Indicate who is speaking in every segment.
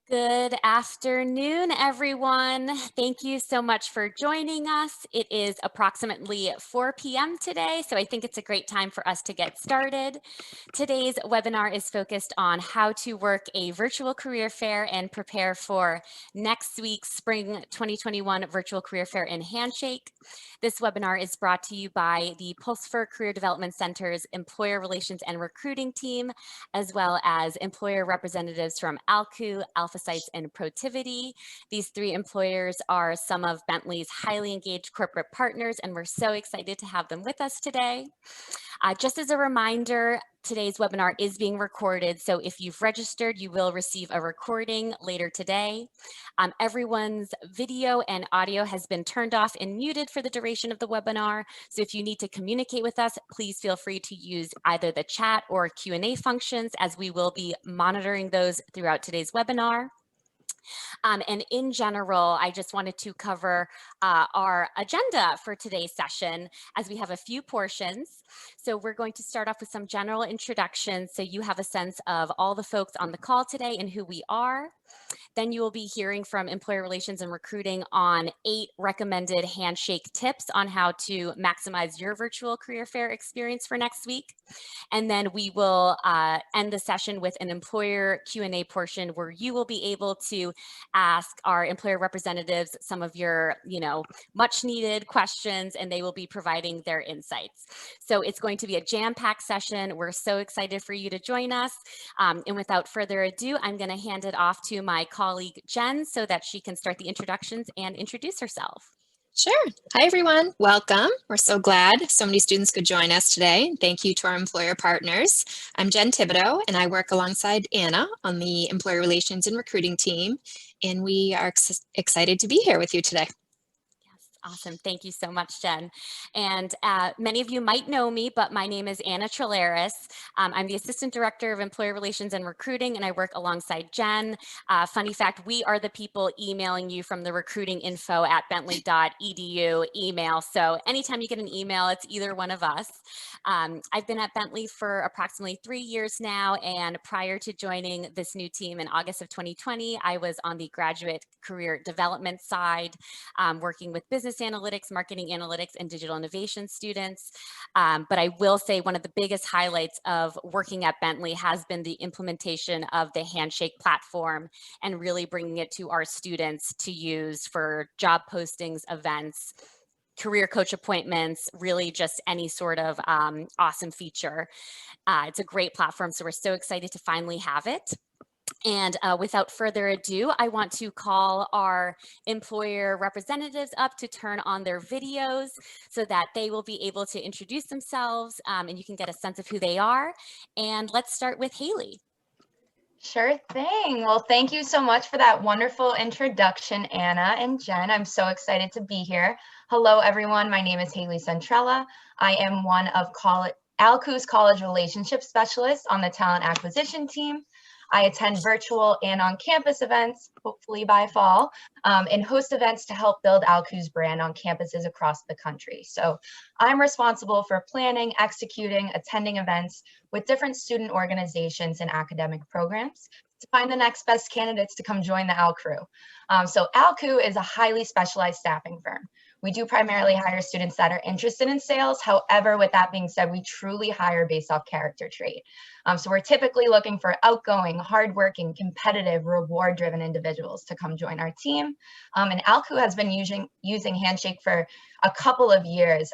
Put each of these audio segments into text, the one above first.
Speaker 1: Good afternoon, everyone. Thank you so much for joining us. It is approximately 4 p.m. today, so I think it's a great time for us to get started. Today's webinar is focused on how to work a virtual career fair and prepare for next week's Spring 2021 Virtual Career Fair in Handshake. This webinar is brought to you by the Pulsifer Career Development Center's Employer Relations and Recruiting team, as well as employer representatives from ALCU, Alpha Sites, and Protivity. These three employers are some of Bentley's highly engaged corporate partners, and we're so excited to have them with us today. Just as a reminder, today's webinar is being recorded, so if you've registered, you will receive a recording later today. Everyone's video and audio has been turned off and muted for the duration of the webinar, so if you need to communicate with us, please feel free to use either the chat or Q&A functions, as we will be monitoring those throughout today's webinar. And in general, I just wanted to cover our agenda for today's session, as we have a few portions. So we're going to start off with some general introductions, so you have a sense of all the folks on the call today and who we are. Then you will be hearing from Employer Relations and Recruiting on 8 recommended handshake tips on how to maximize your virtual career fair experience for next week. And then we will end the session with an employer Q&A portion, where you will be able to ask our employer representatives some of your, much needed questions, and they will be providing their insights. So it's going to be a jam-packed session. We're so excited for you to join us. And without further ado, I'm going to hand it off to my colleague Jen so that she can start the introductions and introduce herself.
Speaker 2: Sure. Hi, everyone. Welcome. We're so glad so many students could join us today. Thank you to our employer partners. I'm Jen Thibodeau, and I work alongside Anna on the Employer Relations and Recruiting team, and we are excited to be here with you today.
Speaker 1: Awesome. Thank you so much, Jen. And many of you might know me, but my name is Anna Treleris. I'm the Assistant Director of Employer Relations and Recruiting, and I work alongside Jen. Funny fact, we are the people emailing you from the recruiting info at bentley.edu email. So anytime you get an email, it's either one of us. I've been at Bentley for approximately 3 years now, and prior to joining this new team in August of 2020, I was on the graduate career development side, working with business analytics, marketing analytics, and digital innovation students. But I will say one of the biggest highlights of working at Bentley has been the implementation of the Handshake platform, and really bringing it to our students to use for job postings, events, career coach appointments, really just any sort of awesome feature. It's a great platform, so we're so excited to finally have it. And without further ado, I want to call our employer representatives up to turn on their videos so that they will be able to introduce themselves, and you can get a sense of who they are. And let's start with Haley.
Speaker 3: Sure thing. Well, thank you so much for that wonderful introduction, Anna and Jen. I'm so excited to be here. Hello, everyone. My name is Haley Centrella. I am one of ALCU's College Relationship Specialists on the Talent Acquisition team. I attend virtual and on-campus events, hopefully by fall, and host events to help build ALCU's brand on campuses across the country. So I'm responsible for planning, executing, attending events with different student organizations and academic programs to find the next best candidates to come join the ALCU. So ALCU is a highly specialized staffing firm. We do primarily hire students that are interested in sales. However, with that being said, we truly hire based off character trait. So we're typically looking for outgoing, hardworking, competitive, reward-driven individuals to come join our team. And ALCU has been using Handshake for a couple of years.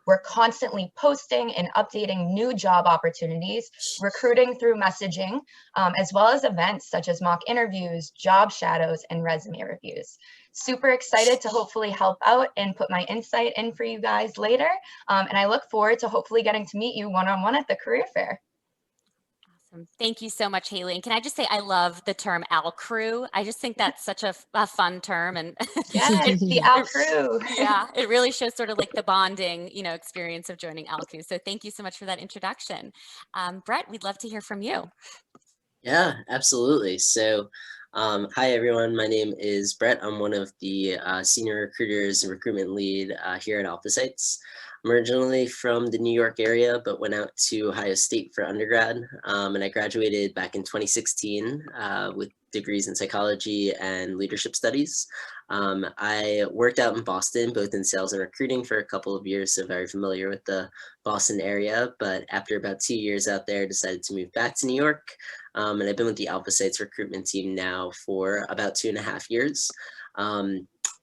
Speaker 3: We're constantly posting and updating new job opportunities, recruiting through messaging, as well as events such as mock interviews, job shadows, and resume reviews. Super excited to hopefully help out and put my insight in for you guys later. And I look forward to hopefully getting to meet you one-on-one at the career fair.
Speaker 1: Awesome. Thank you so much, Haley. And can I just say, I love the term ALCRU. I just think that's such a fun term. And
Speaker 3: yes, the ALCRU.
Speaker 1: Yeah, it really shows sort of like the bonding, experience of joining ALCU. So thank you so much for that introduction. Brett, we'd love to hear from you.
Speaker 4: Yeah, absolutely. So hi, everyone. My name is Brett. I'm one of the senior recruiters and recruitment lead here at Alpha Sites. I'm originally from the New York area, but went out to Ohio State for undergrad, and I graduated back in 2016 with degrees in psychology and leadership studies. I worked out in Boston, both in sales and recruiting for a couple of years, so very familiar with the Boston area. But after about 2 years out there, decided to move back to New York, and I've been with the Alpha Sites recruitment team now for about 2.5 years.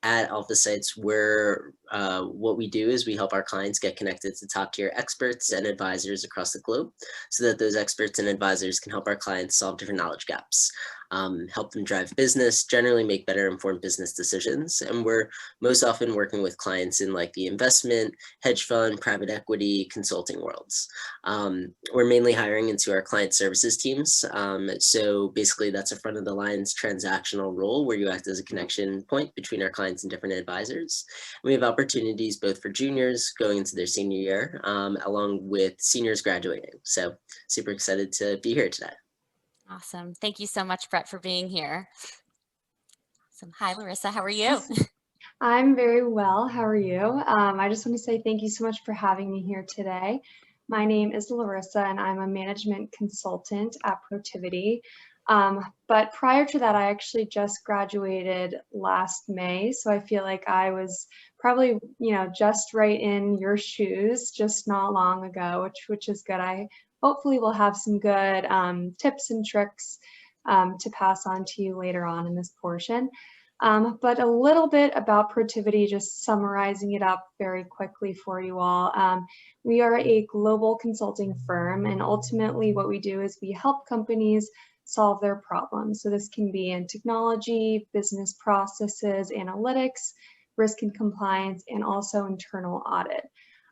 Speaker 4: At Alpha Sites, what we do is we help our clients get connected to top tier experts and advisors across the globe so that those experts and advisors can help our clients solve different knowledge gaps, help them drive business, generally make better informed business decisions. And we're most often working with clients in like the investment, hedge fund, private equity, consulting worlds. We're mainly hiring into our client services teams. So basically that's a front of the lines transactional role where you act as a connection point between our clients and different advisors. And we have opportunities both for juniors going into their senior year, along with seniors graduating. So super excited to be here today.
Speaker 1: Awesome. Thank you so much, Brett, for being here. Awesome. Hi, Larissa. How are you?
Speaker 5: I'm very well. How are you? I just want to say thank you so much for having me here today. My name is Larissa, and I'm a management consultant at Protiviti. But prior to that, I actually just graduated last May, so I feel like I was probably, just right in your shoes just not long ago, which is good. I hopefully will have some good tips and tricks to pass on to you later on in this portion. But a little bit about Protiviti, just summarizing it up very quickly for you all. We are a global consulting firm, and ultimately what we do is we help companies solve their problems. So this can be in technology, business processes, analytics, risk and compliance, and also internal audit.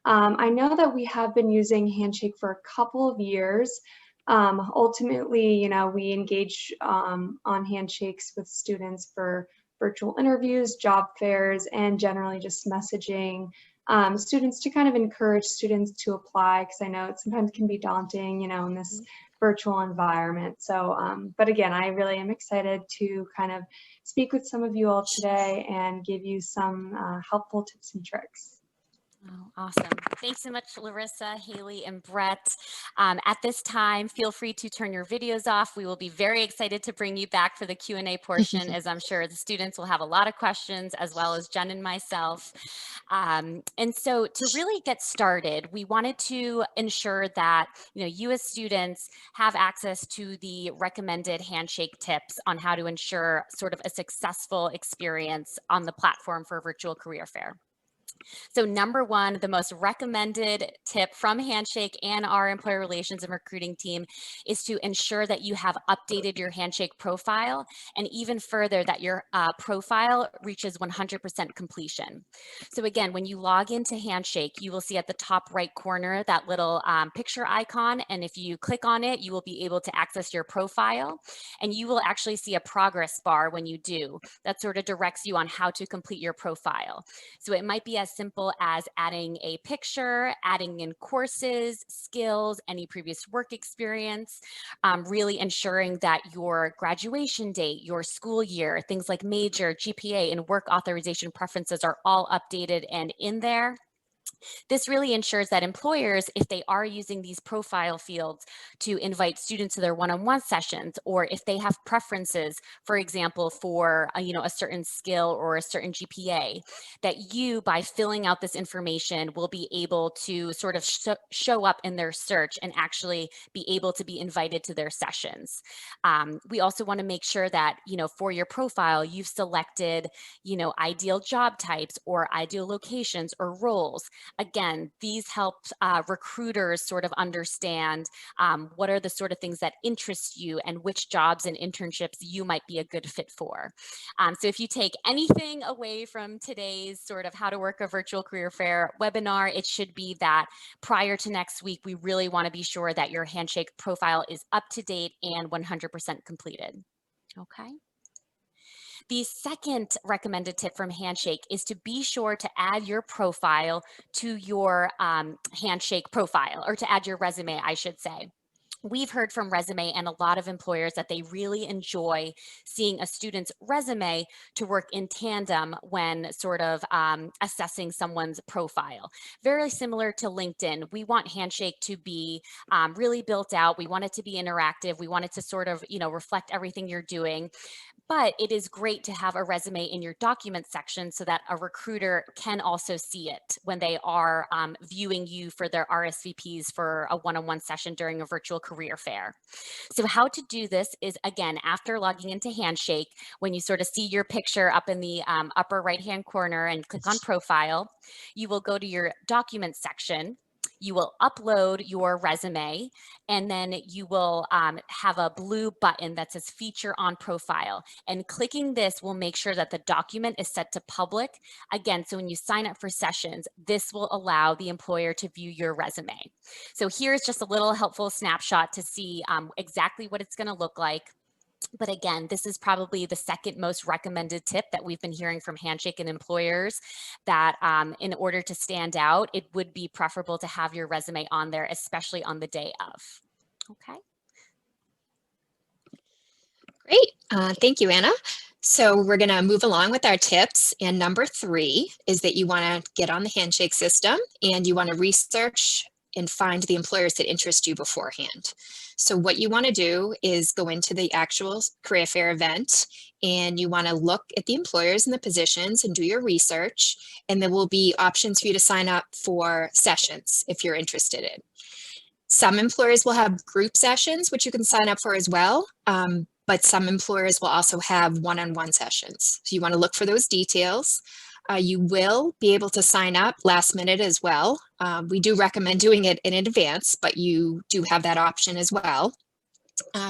Speaker 5: I know that we have been using Handshake for a couple of years. Ultimately, we engage on Handshakes with students for virtual interviews, job fairs, and generally just messaging students to kind of encourage students to apply, because I know it sometimes can be daunting, in this virtual environment. So, but again, I really am excited to kind of speak with some of you all today and give you some helpful tips and tricks.
Speaker 1: Oh, awesome. Thanks so much, Larissa, Haley, and Brett. At this time, feel free to turn your videos off. We will be very excited to bring you back for the Q&A portion, as I'm sure the students will have a lot of questions, as well as Jen and myself. And so to really get started, we wanted to ensure that you as students have access to the recommended Handshake tips on how to ensure sort of a successful experience on the platform for a virtual career fair. So number one, the most recommended tip from Handshake and our employer relations and recruiting team is to ensure that you have updated your Handshake profile, and even further that your profile reaches 100% completion. So again, when you log into Handshake, you will see at the top right corner that little picture icon, and if you click on it, you will be able to access your profile, and you will actually see a progress bar when you do. That sort of directs you on how to complete your profile. So it might be as simple as adding a picture, adding in courses, skills, any previous work experience, really ensuring that your graduation date, your school year, things like major, GPA, and work authorization preferences are all updated and in there. This really ensures that employers, if they are using these profile fields to invite students to their one-on-one sessions, or if they have preferences, for example, for a certain skill or a certain GPA, that you, by filling out this information, will be able to sort of show up in their search and actually be able to be invited to their sessions. We also want to make sure that, for your profile, you've selected, ideal job types or ideal locations or roles. Again, these help recruiters sort of understand what are the sort of things that interest you and which jobs and internships you might be a good fit for. So if you take anything away from today's sort of how to work a virtual career fair webinar, it should be that prior to next week, we really want to be sure that your Handshake profile is up to date and 100% completed. Okay. The second recommended tip from Handshake is to be sure to add your profile to your Handshake profile, or to add your resume, I should say. we've heard from resume and a lot of employers that they really enjoy seeing a student's resume to work in tandem when sort of assessing someone's profile. Very similar to LinkedIn. We want Handshake to be really built out. We want it to be interactive. We want it to sort of, reflect everything you're doing. But it is great to have a resume in your document section so that a recruiter can also see it when they are viewing you for their RSVPs for a one-on-one session during a virtual career fair. So how to do this is, again, after logging into Handshake, when you sort of see your picture up in the upper right-hand corner and click on profile, you will go to your document section. You will upload your resume, and then you will have a blue button that says feature on profile. And clicking this will make sure that the document is set to public. Again, so when you sign up for sessions, this will allow the employer to view your resume. So here's just a little helpful snapshot to see exactly what it's going to look like. But again, this is probably the second most recommended tip that we've been hearing from Handshake and employers, that in order to stand out, it would be preferable to have your resume on there, especially on the day of. Okay.
Speaker 2: Great. Thank you, Anna. So we're going to move along with our tips. And number 3 is that you want to get on the Handshake system and you want to research and find the employers that interest you beforehand. So what you want to do is go into the actual career fair event and you want to look at the employers and the positions and do your research. And there will be options for you to sign up for sessions if you're interested in. Some employers will have group sessions, which you can sign up for as well. But some employers will also have one-on-one sessions. So you want to look for those details. You will be able to sign up last minute as well. We do recommend doing it in advance, but you do have that option as well.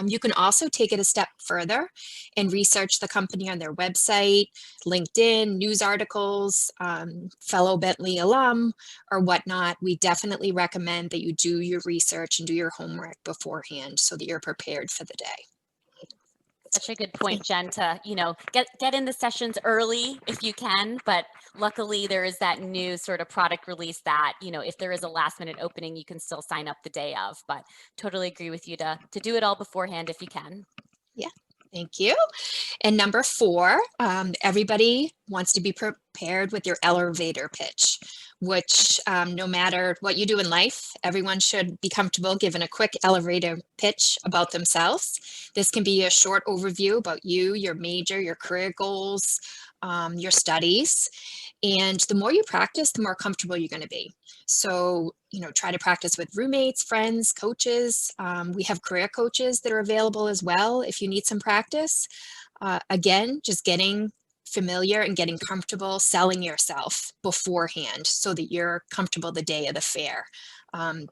Speaker 2: You can also take it a step further and research the company on their website, LinkedIn, news articles, fellow Bentley alum, or whatnot. We definitely recommend that you do your research and do your homework beforehand so that you're prepared for the day.
Speaker 1: Such a good point, Jen, to, get in the sessions early if you can, but luckily there is that new sort of product release that, if there is a last minute opening, you can still sign up the day of, but totally agree with you to do it all beforehand if you can.
Speaker 2: Yeah, thank you. And number 4, everybody wants to be prepared with your elevator pitch, which no matter what you do in life, everyone should be comfortable giving a quick elevator pitch about themselves. This can be a short overview about you, your major, your career goals, your studies. And the more you practice, the more comfortable you're going to be. So, try to practice with roommates, friends, coaches. We have career coaches that are available as well if you need some practice. Again, just getting familiar and getting comfortable selling yourself beforehand so that you're comfortable the day of the fair.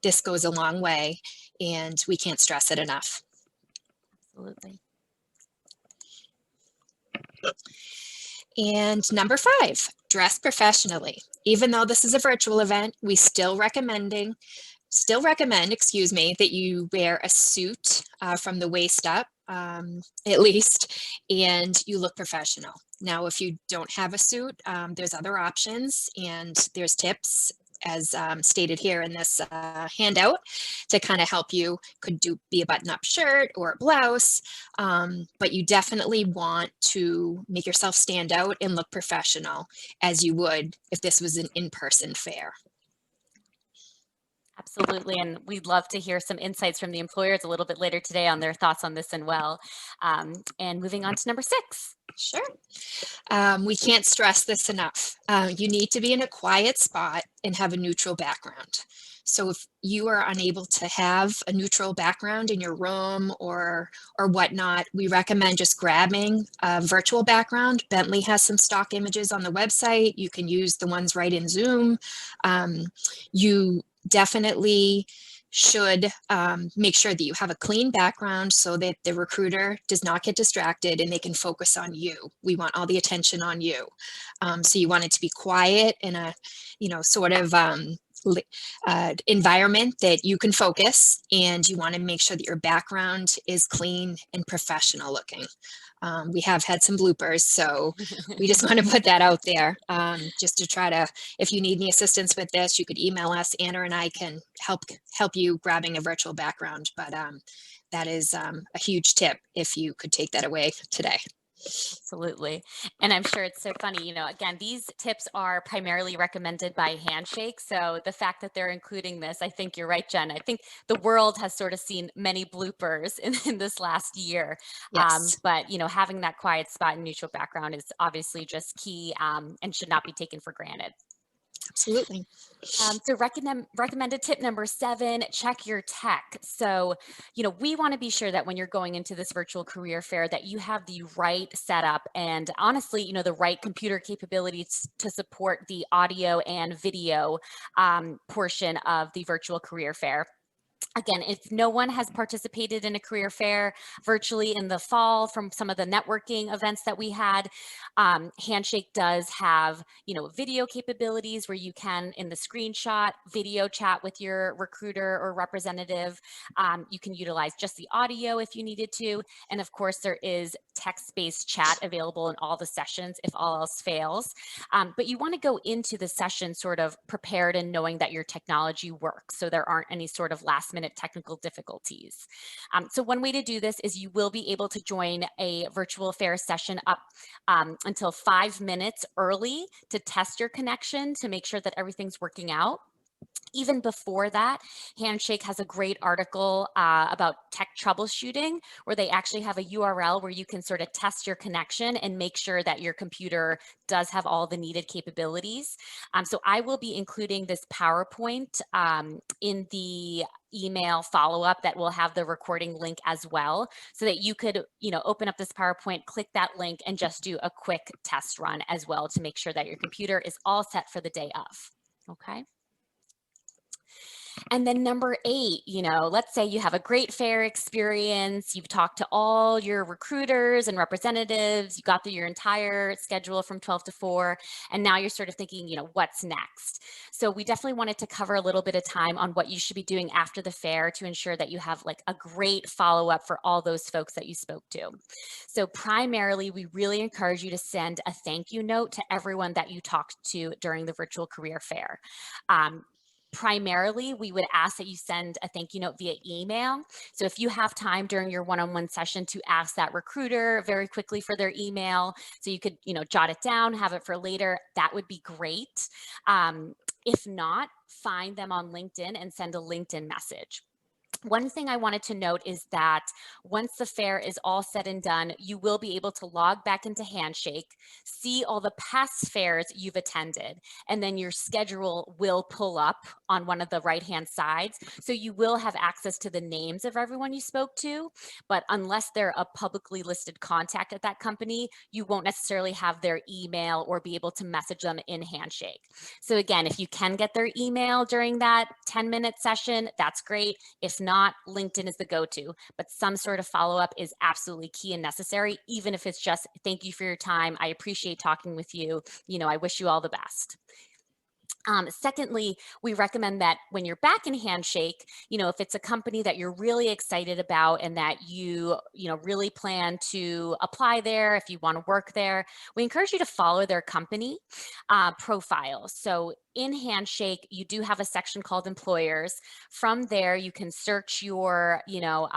Speaker 2: This goes a long way and we can't stress it enough.
Speaker 1: Absolutely.
Speaker 2: And number 5, dress professionally. Even though this is a virtual event, we still recommend, that you wear a suit from the waist up, at least, and you look professional. Now, if you don't have a suit, there's other options and there's tips as stated here in this handout to kind of help you. Could be a button-up shirt or a blouse, but you definitely want to make yourself stand out and look professional as you would if this was an in-person fair.
Speaker 1: Absolutely. And we'd love to hear some insights from the employers a little bit later today on their thoughts on this and well. And moving on to number 6.
Speaker 2: Sure. We can't stress this enough. You need to be in a quiet spot and have a neutral background. So if you are unable to have a neutral background in your room or whatnot, we recommend just grabbing a virtual background. Bentley has some stock images on the website. You can use the ones right in Zoom. You definitely should make sure that you have a clean background so that the recruiter does not get distracted and they can focus on you. We want all the attention on you. So you want it to be quiet in a, sort of environment that you can focus, and you want to make sure that your background is clean and professional looking. We have had some bloopers, so we just want to put that out there, just to try to, if you need any assistance with this, you could email us. Anna and I can help you grabbing a virtual background, but that is a huge tip if you could take that away today.
Speaker 1: Absolutely. And I'm sure it's so funny, you know, again, these tips are primarily recommended by Handshake. So the fact that they're including this, I think you're right, Jen. I think the world has sort of seen many bloopers in this last year.
Speaker 2: Yes.
Speaker 1: But, you know, having that quiet spot and neutral background is obviously just key, and should not be taken for granted.
Speaker 2: Absolutely.
Speaker 1: So recommended tip number 7, check your tech. So, you know, we want to be sure that when you're going into this virtual career fair that you have the right setup and honestly, you know, the right computer capabilities to support the audio and video portion of the virtual career fair. Again, if no one has participated in a career fair virtually in the fall from some of the networking events that we had, Handshake does have, you know, video capabilities where you can, in the screenshot, video chat with your recruiter or representative. You can utilize just the audio if you needed to. And of course, there is text-based chat available in all the sessions if all else fails. But you want to go into the session sort of prepared and knowing that your technology works, so there aren't any sort of last-minute technical difficulties. So one way to do this is you will be able to join a virtual fair session up until 5 minutes early to test your connection to make sure that everything's working out. Even before that, Handshake has a great article about tech troubleshooting, where they actually have a URL where you can sort of test your connection and make sure that your computer does have all the needed capabilities. So I will be including this PowerPoint in the email follow-up that will have the recording link as well, so that you could, you know, open up this PowerPoint, click that link, and just do a quick test run as well to make sure that your computer is all set for the day of. Okay. And then number 8, you know, let's say you have a great fair experience, you've talked to all your recruiters and representatives, you got through your entire schedule from 12 to 4, and now you're sort of thinking, you know, what's next? So we definitely wanted to cover a little bit of time on what you should be doing after the fair to ensure that you have like a great follow-up for all those folks that you spoke to. So primarily, we really encourage you to send a thank you note to everyone that you talked to during the virtual career fair. Primarily, we would ask that you send a thank you note via email. So if you have time during your one-on-one session to ask that recruiter very quickly for their email, so you could, you know, jot it down, have it for later, that would be great. If not, find them on LinkedIn and send a LinkedIn message. One thing I wanted to note is that once the fair is all said and done, you will be able to log back into Handshake, see all the past fairs you've attended, and then your schedule will pull up on one of the right-hand sides. So you will have access to the names of everyone you spoke to, but unless they're a publicly listed contact at that company, you won't necessarily have their email or be able to message them in Handshake. So again, if you can get their email during that 10-minute session, that's great. If not, LinkedIn is the go-to, but some sort of follow-up is absolutely key and necessary, even if it's just, thank you for your time. I appreciate talking with you. You know, I wish you all the best. Secondly, we recommend that when you're back in Handshake, you know, if it's a company that you're really excited about and that you know, really plan to apply there, if you want to work there, we encourage you to follow their company profile. So in Handshake, you do have a section called employers. From there, you can search your, you know,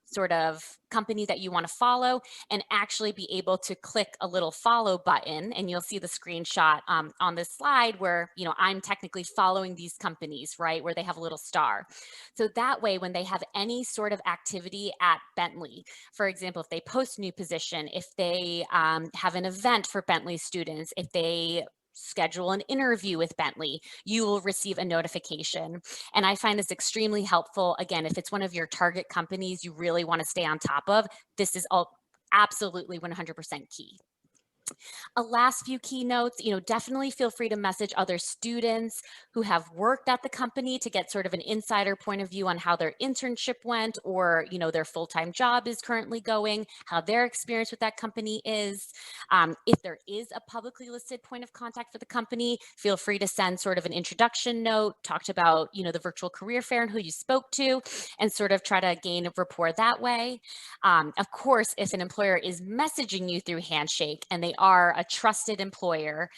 Speaker 1: sort of company that you want to follow and actually be able to click a little follow button. And you'll see the screenshot on this slide where, you know, I'm technically following these companies, right, where they have a little star. So that way, when they have any sort of activity at Bentley, for example, if they post a new position, if they have an event for Bentley students, if they schedule an interview with Bentley, you will receive a notification. And I find this extremely helpful. Again, if it's one of your target companies you really want to stay on top of, this is all absolutely 100% key. A last few keynotes, definitely feel free to message other students who have worked at the company to get sort of an insider point of view on how their internship went, or, their full-time job is currently going, how their experience with that company is. If there is a publicly listed point of contact for the company, feel free to send sort of an introduction note, talked about, the virtual career fair and who you spoke to, and sort of try to gain a rapport that way. Of course, if an employer is messaging you through Handshake and they are a trusted employer,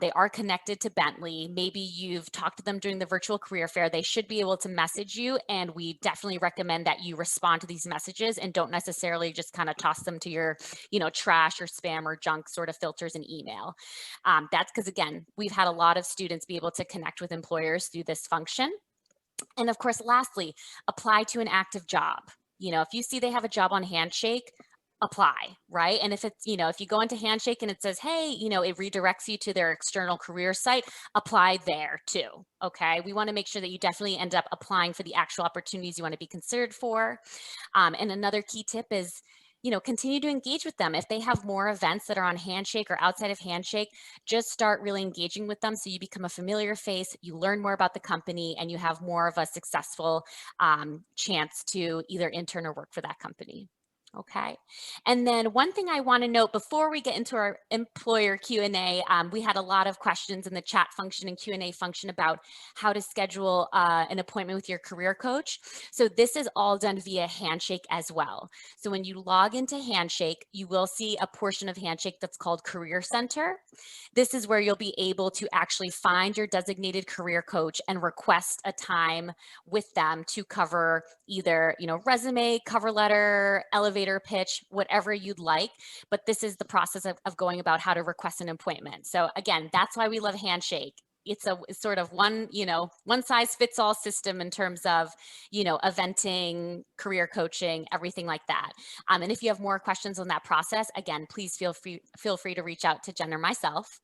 Speaker 1: they are connected to Bentley, maybe you've talked to them during the virtual career fair, they should be able to message you, and we definitely recommend that you respond to these messages and don't necessarily just kind of toss them to your, trash or spam or junk sort of filters in email. That's because, again, we've had a lot of students be able to connect with employers through this function. And of course, lastly, apply to an active job. If you see they have a job on Handshake, apply, right? And if it's, if you go into Handshake and it says, hey, it redirects you to their external career site, apply there too, okay? We want to make sure that you definitely end up applying for the actual opportunities you want to be considered for. And another key tip is, continue to engage with them. If they have more events that are on Handshake or outside of Handshake, just start really engaging with them so you become a familiar face, you learn more about the company, and you have more of a successful chance to either intern or work for that company. Okay. And then one thing I want to note before we get into our employer Q&A, we had a lot of questions in the chat function and Q&A function about how to schedule an appointment with your career coach. So this is all done via Handshake as well. So when you log into Handshake, you will see a portion of Handshake that's called Career Center. This is where you'll be able to actually find your designated career coach and request a time with them to cover either, resume, cover letter, elevator pitch, whatever you'd like. But this is the process of going about how to request an appointment. So again, that's why we love Handshake. It's sort of one size fits all system in terms of, eventing, career coaching, everything like that. And if you have more questions on that process, again, please feel free to reach out to Jen or myself.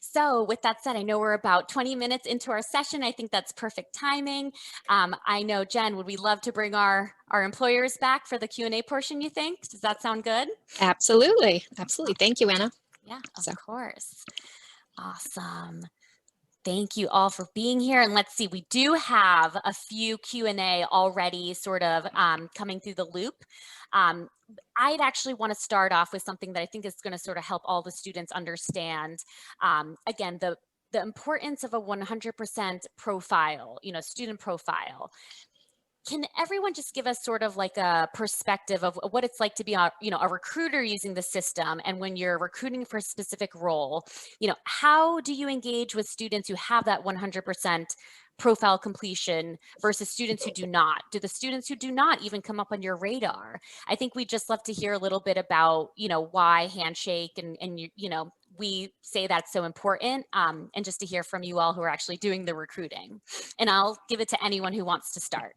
Speaker 1: So with that said, I know we're about 20 minutes into our session. I think that's perfect timing. I know, Jen, would we love to bring our employers back for the Q&A portion, you think? Does that sound good?
Speaker 2: Absolutely. Absolutely. Thank you, Anna.
Speaker 1: Yeah, of course. Awesome. Thank you all for being here. And let's see, we do have a few Q&A already sort of coming through the loop. I'd actually want to start off with something that I think is going to sort of help all the students understand. Again, the importance of a 100% profile, student profile. Can everyone just give us sort of like a perspective of what it's like to be a recruiter using the system, and when you're recruiting for a specific role, how do you engage with students who have that 100% profile completion versus students who do not? Do the students who do not even come up on your radar? I think we'd just love to hear a little bit about, why Handshake and we say that's so important, and just to hear from you all who are actually doing the recruiting. And I'll give it to anyone who wants to start.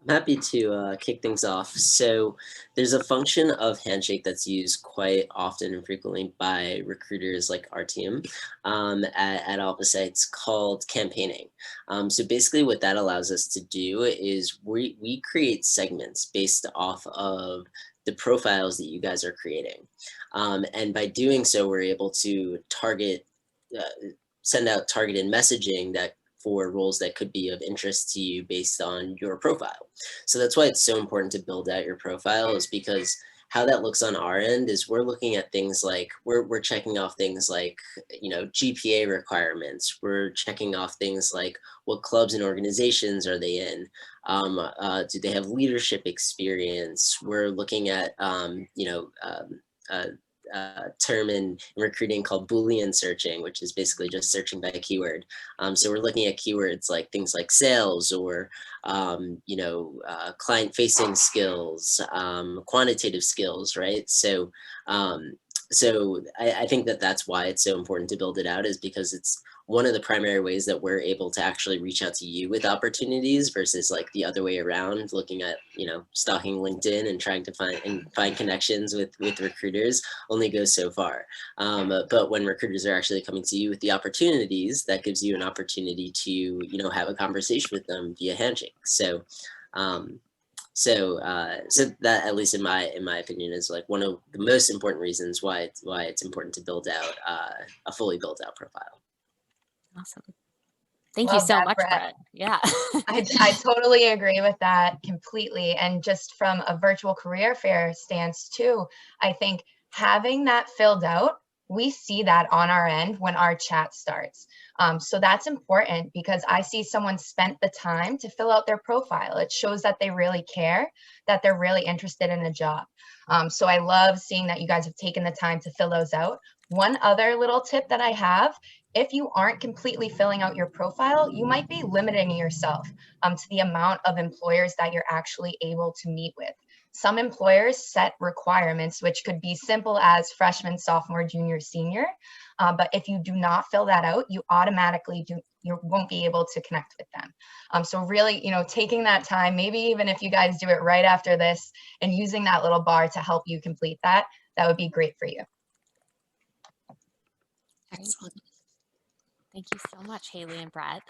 Speaker 4: I'm happy to kick things off. So there's a function of Handshake that's used quite often and frequently by recruiters like our team at Alpha Sites called campaigning. So basically what that allows us to do is we create segments based off of the profiles that you guys are creating. And by doing so, we're able to send out targeted messaging for roles that could be of interest to you based on your profile. So that's why it's so important to build out your profile, is because how that looks on our end is we're looking at things like, we're checking off things like, GPA requirements. We're checking off things like what clubs and organizations are they in? Do they have leadership experience? We're looking at, term in recruiting called Boolean searching, which is basically just searching by a keyword. So we're looking at keywords like things like sales or, client-facing skills, quantitative skills, right? So I think that's why it's so important to build it out, is because it's one of the primary ways that we're able to actually reach out to you with opportunities versus like the other way around, looking at, stalking LinkedIn and trying to find connections with recruiters only goes so far. But when recruiters are actually coming to you with the opportunities, that gives you an opportunity to, have a conversation with them via Handshake. So So so that, at least in my opinion, is like one of the most important reasons why it's important to build out a fully built out profile.
Speaker 1: Awesome. Thank you
Speaker 3: Love
Speaker 1: so
Speaker 3: that,
Speaker 1: much,
Speaker 3: Brett.
Speaker 1: Brett. Yeah.
Speaker 3: I totally agree with that completely. And just from a virtual career fair stance too, I think having that filled out, we see that on our end when our chat starts. So that's important because I see someone spent the time to fill out their profile. It shows that they really care, that they're really interested in the job. So I love seeing that you guys have taken the time to fill those out. One other little tip that I have, if you aren't completely filling out your profile, you might be limiting yourself to the amount of employers that you're actually able to meet with. Some employers set requirements, which could be simple as freshman, sophomore, junior, senior. But if you do not fill that out, you automatically you won't be able to connect with them. So really, taking that time, maybe even if you guys do it right after this and using that little bar to help you complete that, that would be great for you.
Speaker 2: Excellent.
Speaker 1: Thank you so much, Haley and Brett.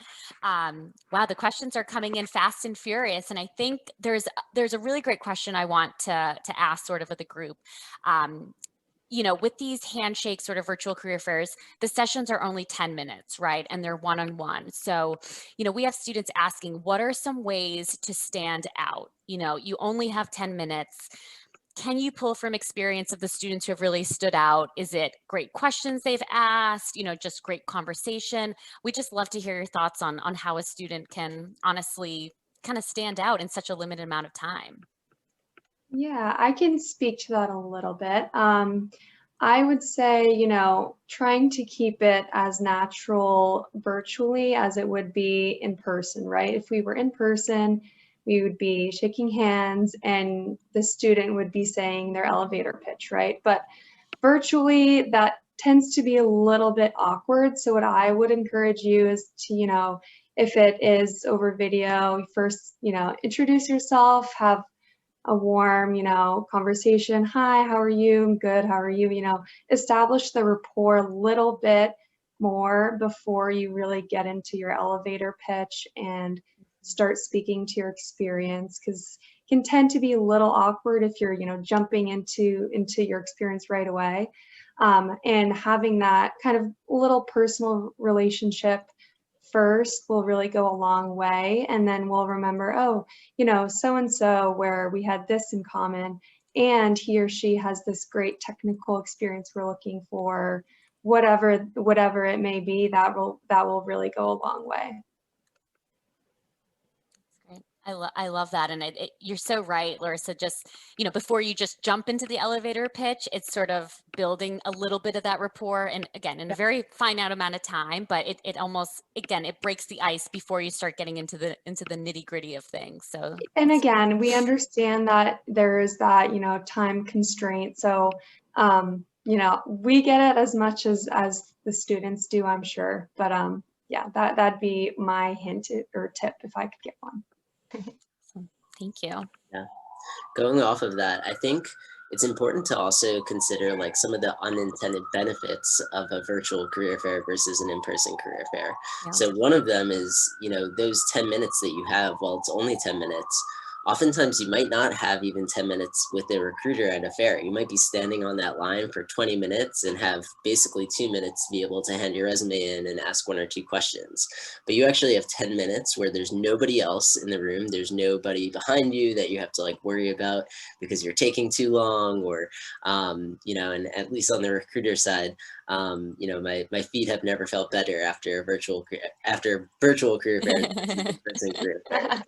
Speaker 1: Wow, the questions are coming in fast and furious, and I think there's a really great question I want to ask sort of with the group. With these handshake sort of virtual career fairs, the sessions are only 10 minutes, right? And they're one-on-one. So, we have students asking, what are some ways to stand out? You only have 10 minutes. Can you pull from experience of the students who have really stood out? Is it great questions they've asked, just great conversation? We just love to hear your thoughts on how a student can honestly kind of stand out in such a limited amount of time.
Speaker 5: Yeah, I can speak to that a little bit. I would say, trying to keep it as natural virtually as it would be in person, right? If we were in person, we would be shaking hands and the student would be saying their elevator pitch, right? But virtually, that tends to be a little bit awkward. So what I would encourage you is to, if it is over video, first, introduce yourself, have a warm, conversation. Hi, how are you? I'm good. How are you? Establish the rapport a little bit more before you really get into your elevator pitch and start speaking to your experience, because it can tend to be a little awkward if you're, jumping into your experience right away. And having that kind of little personal relationship first will really go a long way. And then we'll remember, oh, so-and-so where we had this in common, and he or she has this great technical experience we're looking for, whatever it may be, that will really go a long way.
Speaker 1: I love that. And you're so right, Larissa. Just, before you just jump into the elevator pitch, it's sort of building a little bit of that rapport. And again, in a very finite amount of time, but it almost, again, it breaks the ice before you start getting into the nitty gritty of things. So,
Speaker 5: and again, we understand that there is that, time constraint. So, we get it as much as the students do, I'm sure. But yeah, that'd be my hint or tip if I could get one.
Speaker 1: Thank you.
Speaker 4: Yeah. Going off of that, I think it's important to also consider like some of the unintended benefits of a virtual career fair versus an in-person career fair.
Speaker 1: Yeah.
Speaker 4: So one of them is, those 10 minutes that you have, while it's only 10 minutes, oftentimes you might not have even 10 minutes with a recruiter at a fair. You might be standing on that line for 20 minutes and have basically 2 minutes to be able to hand your resume in and ask 1 or 2 questions. But you actually have 10 minutes where there's nobody else in the room. There's nobody behind you that you have to like worry about because you're taking too long, or, and at least on the recruiter side, my feet have never felt better after a virtual career fair than in-person career fair.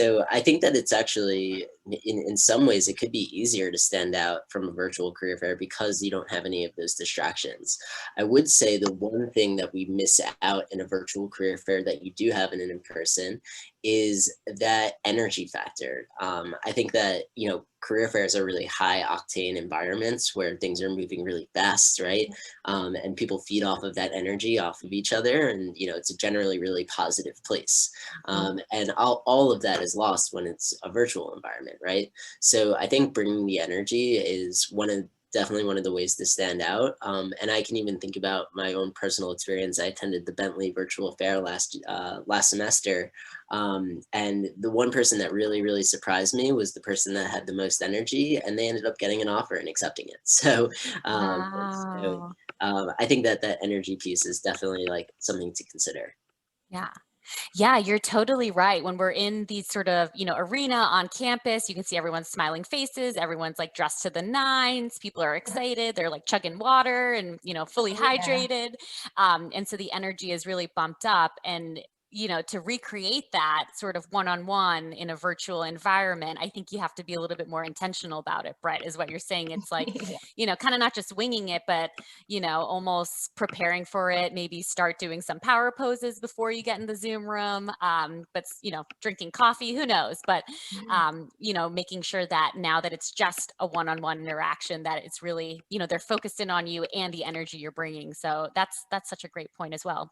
Speaker 4: So I think that it's actually, in some ways, it could be easier to stand out from a virtual career fair because you don't have any of those distractions. I would say the one thing that we miss out in a virtual career fair that you do have in an in-person is that energy factor. I think that, career fairs are really high octane environments where things are moving really fast, right? And people feed off of that energy off of each other. And, it's a generally really positive place. And all of that is lost when it's a virtual environment, right? So I think bringing the energy is one of definitely one of the ways to stand out. And I can even think about my own personal experience. I attended the Bentley Virtual Fair last semester. And the one person that really, really surprised me was the person that had the most energy, and they ended up getting an offer and accepting it. So,
Speaker 1: Wow.
Speaker 4: I think that that energy piece is definitely like something to consider.
Speaker 1: Yeah. Yeah, you're totally right. When we're in these sort of, arena on campus, you can see everyone's smiling faces, everyone's like dressed to the nines, people are excited, they're like chugging water and, fully
Speaker 3: Oh, yeah.
Speaker 1: hydrated. And so the energy is really bumped up. And to recreate that sort of one-on-one in a virtual environment, I think you have to be a little bit more intentional about it, Brett, is what you're saying. It's like,
Speaker 3: Yeah.
Speaker 1: kind of not just winging it, but, almost preparing for it, maybe start doing some power poses before you get in the Zoom room, but, drinking coffee, who knows? But, making sure that now that it's just a one-on-one interaction, that it's really, they're focused in on you and the energy you're bringing. So that's such a great point as well.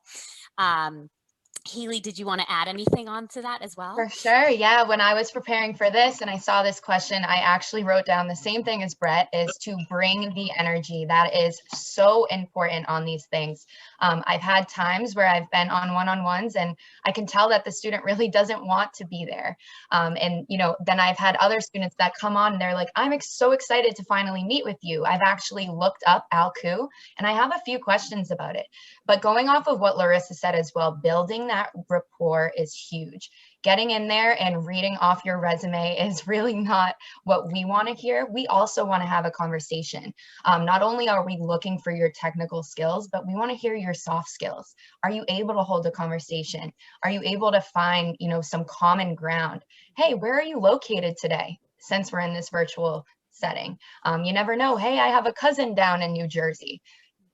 Speaker 1: Haley, did you want to add anything onto that as well?
Speaker 3: For sure. Yeah. When I was preparing for this and I saw this question, I actually wrote down the same thing as Brett, is to bring the energy. That is so important on these things. I've had times where I've been on one-on-ones and I can tell that the student really doesn't want to be there. Then I've had other students that come on and they're like, I'm so excited to finally meet with you. I've actually looked up ALCU and I have a few questions about it. But going off of what Larissa said as well, building that rapport is huge. Getting in there and reading off your resume is really not what we want to hear. We also want to have a conversation. Not only are we looking for your technical skills, but we want to hear your soft skills. Are you able to hold a conversation? Are you able to find, some common ground? Hey, where are you located today? Since we're in this virtual setting, you never know. Hey, I have a cousin down in New Jersey.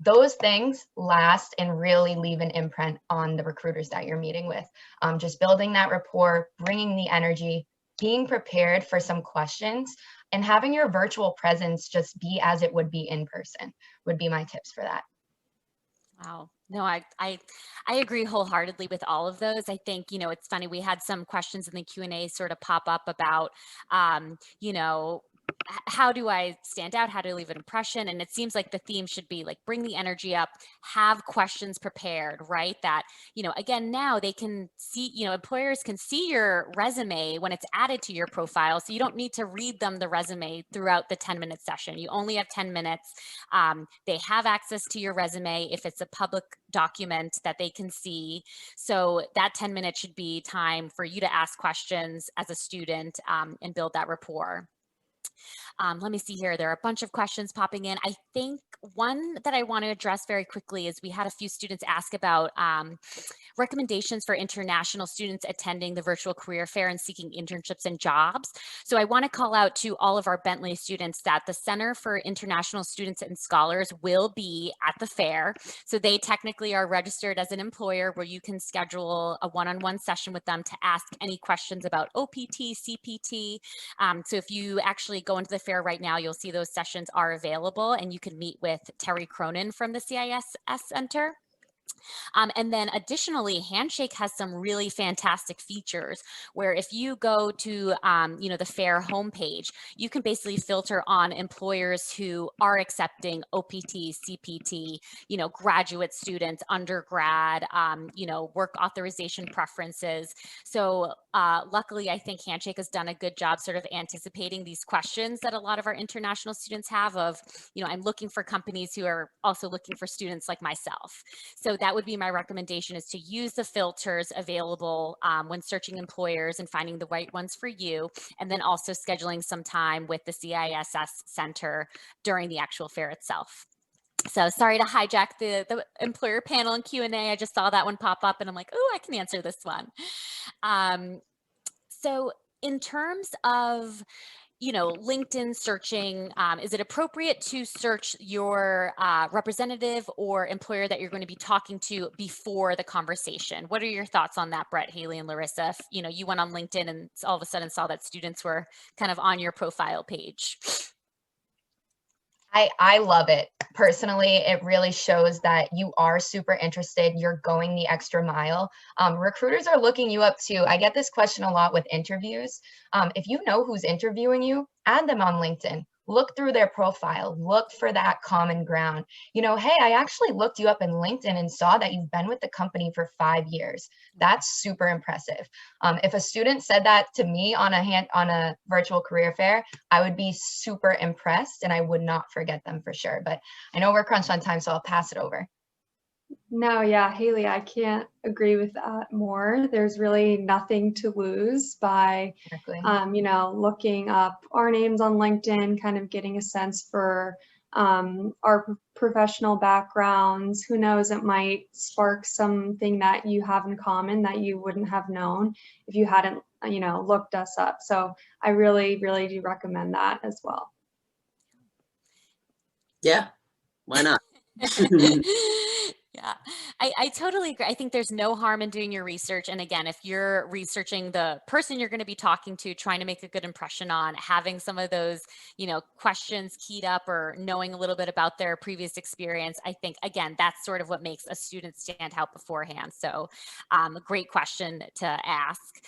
Speaker 3: Those things last and really leave an imprint on the recruiters that you're meeting with. Just building that rapport, bringing the energy, being prepared for some questions, and having your virtual presence just be as it would be in person would be my tips for that.
Speaker 1: Wow. No, I agree wholeheartedly with all of those. I think, it's funny, we had some questions in the Q&A sort of pop up about, how do I stand out? How do I leave an impression? And it seems like the theme should be like, bring the energy up, have questions prepared, right? That, again, now they can see, employers can see your resume when it's added to your profile. So you don't need to read them the resume throughout the 10-minute session. You only have 10 minutes. They have access to your resume if it's a public document that they can see. So that 10 minutes should be time for you to ask questions as a student and build that rapport. Let me see here. There are a bunch of questions popping in. I think one that I want to address very quickly is we had a few students ask about recommendations for international students attending the virtual career fair and seeking internships and jobs. So I want to call out to all of our Bentley students that the Center for International Students and Scholars will be at the fair. So they technically are registered as an employer where you can schedule a one-on-one session with them to ask any questions about OPT, CPT. So if you actually go into the fair right now, you'll see those sessions are available and you can meet with Terry Cronin from the CISS Center. And then additionally, Handshake has some really fantastic features where if you go to, the fair homepage, you can basically filter on employers who are accepting OPT, CPT, graduate students, undergrad, work authorization preferences. So luckily, I think Handshake has done a good job sort of anticipating these questions that a lot of our international students have of, I'm looking for companies who are also looking for students like myself. So that would be my recommendation, is to use the filters available when searching employers and finding the right ones for you, and then also scheduling some time with the CISS Center during the actual fair itself. So sorry to hijack the employer panel and Q&A. I just saw that one pop up and I'm like, oh, I can answer this one. So in terms of LinkedIn searching, is it appropriate to search your representative or employer that you're going to be talking to before the conversation? What are your thoughts on that, Brett, Haley, and Larissa? If, you went on LinkedIn and all of a sudden saw that students were kind of on your profile page.
Speaker 3: I love it. Personally, it really shows that you are super interested. You're going the extra mile. Recruiters are looking you up too. I get this question a lot with interviews. If you know who's interviewing you, add them on LinkedIn. look through their profile, look for that common ground. You know, hey, I actually looked you up in LinkedIn and saw that you've been with the company for 5 years. That's super impressive. If a student said that to me on a virtual career fair, I would be super impressed and I would not forget them for sure. But I know we're crunched on time, so I'll pass it over.
Speaker 5: No, yeah, Haley, I can't agree with that more. There's really nothing to lose by,
Speaker 3: Exactly.
Speaker 5: you know, looking up our names on LinkedIn, kind of getting a sense for our professional backgrounds. Who knows, it might spark something that you have in common that you wouldn't have known if you hadn't, you know, looked us up. So I really, really do recommend that as well.
Speaker 4: Yeah, why not?
Speaker 1: Yeah, I totally agree. I think there's no harm in doing your research. And again, if you're researching the person you're going to be talking to, trying to make a good impression on, having some of those, you know, questions keyed up or knowing a little bit about their previous experience, I think, again, that's sort of what makes a student stand out beforehand. So a great question to ask.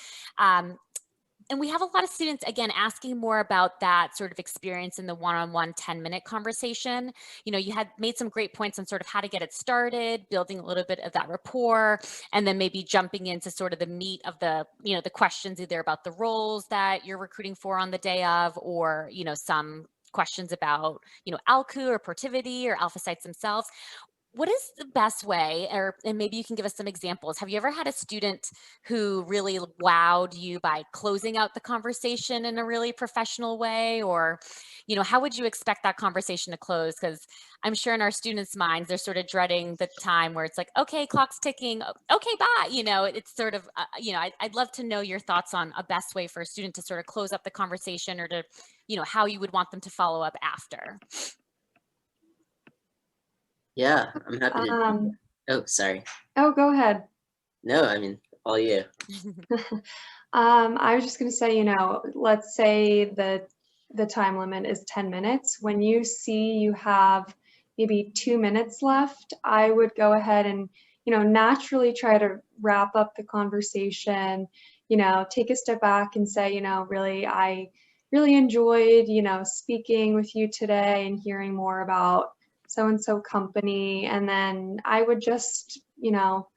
Speaker 1: And we have a lot of students, again, asking more about that sort of experience in the one-on-one 10-minute conversation. You know, you had made some great points on sort of how to get it started, building a little bit of that rapport, and then maybe jumping into sort of the meat of the, you know, the questions either about the roles that you're recruiting for on the day of, or, you know, some questions about, you know, ALCU or Protiviti or Alpha Sites themselves. What is the best way, and maybe you can give us some examples. Have you ever had a student who really wowed you by closing out the conversation in a really professional way? Or, you know, how would you expect that conversation to close? Because I'm sure in our students' minds, they're sort of dreading the time where it's like, okay, clock's ticking. Okay, bye. You know, it's sort of, you know, I'd love to know your thoughts on a best way for a student to sort of close up the conversation, or to, you know, how you would want them to follow up after.
Speaker 4: Yeah, I'm happy to. Oh, sorry.
Speaker 5: Oh, go ahead.
Speaker 4: No, I mean, all you.
Speaker 5: I was just going to say, you know, let's say the time limit is 10 minutes. When you see you have maybe 2 minutes left, I would go ahead and, you know, naturally try to wrap up the conversation, you know, take a step back and say, you know, really, I really enjoyed, you know, speaking with you today and hearing more about so-and-so company. And then I would just, you know,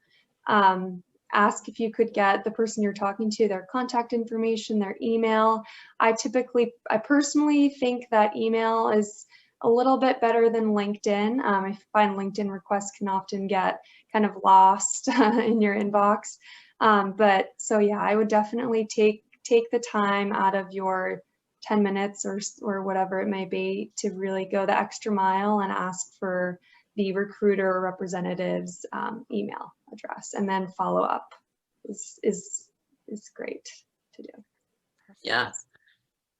Speaker 5: ask if you could get the person you're talking to, their contact information, their email. I personally think that email is a little bit better than LinkedIn. I find LinkedIn requests can often get kind of lost in your inbox. But so yeah, I would definitely take the time out of your 10 minutes or whatever it may be to really go the extra mile and ask for the recruiter or representative's email address, and then follow up is great to do.
Speaker 4: Yeah,